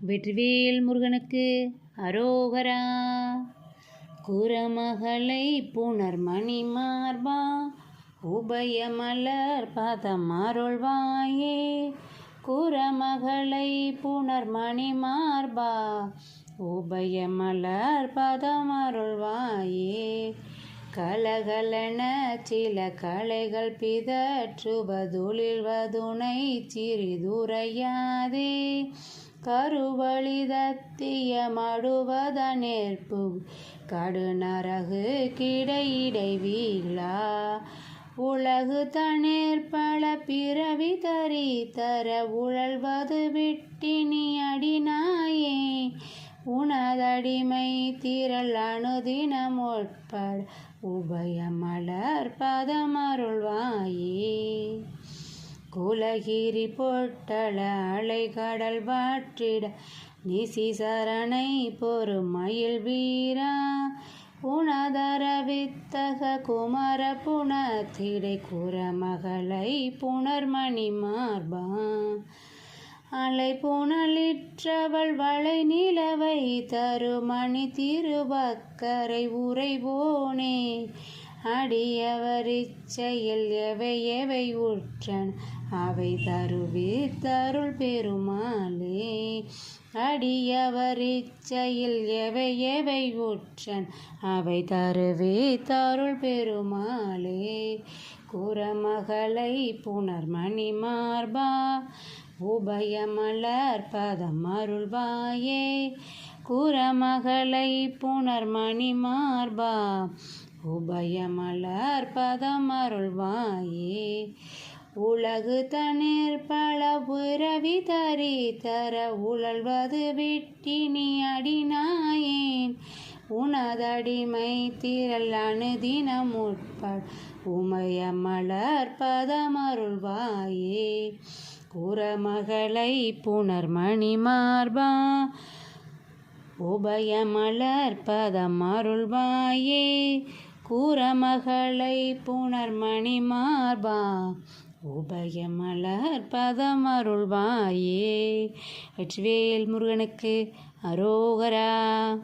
வெற்றிவேல் முருகனுக்கு அரோகரா. குரமகளை புனர்மணி மார்பா, உபயமலர் பதம் அருள்வாயே. குரமகளை புனர்மணி மார்பா, உபயமலர் பதம் அருள்வாயே. கலகலன சில கலைகள் பிதற்றுவதுளிர்வதுனை சிறிதுரையாதே. கருவழிதத்திய மடுவத நேர்ப்பு கடுநரகு கிடையிடை வீழா. உலகு தனேற்பல பிறவி தரி தர உழல்வது விட்டினி அடிநாயே. உனதடிமை திரள் அனுதினம் உட்பட உபயமலர் பதம் அருள்வாயே. குலகிரி பொட்டல அலைகடல் வாற்றிட நிசிசரணை பொறுமயில் வீரா. உனதர வித்தக குமர புனத்திடை குரமகளை புனர்மணி மார்பா. அலை புனலிற்றவள் வளை நிலவை தருமணி திருவக்கரை உறைவோனே. அடியவர் இச்சையில் எவை எவை உற்றன் அவை தருவித்தருள் பெருமாளே. அடியவர் இச்சையில் எவை எவை உற்றன் அவை தருவித்தருள் பெருமாளே. குரமகளை புனர்மணி மார்பா, உபயமலர் பதம் அருள்வாயே. குரமகளை புனர்மணி மார்பா, உபயமலர் பதம் அருள்வாயே. உலகு தனிற்பல பிறவி தரி தர உழல்வது விட்டினி அடிநாயேன். உனதடிமை திரள் அனுதினம் உட்பட உமையமலர் பதம் அருள்வாயே. குரமகளை புனர்மணி மார்பா, உபயமலர் பதம் அருள்வாயே. குரமகளை புனர்மணி மார்பா, உபயமலர் பதம் அருள்வாயே. வெற்றிவேல் முருகனுக்கு அரோகரா.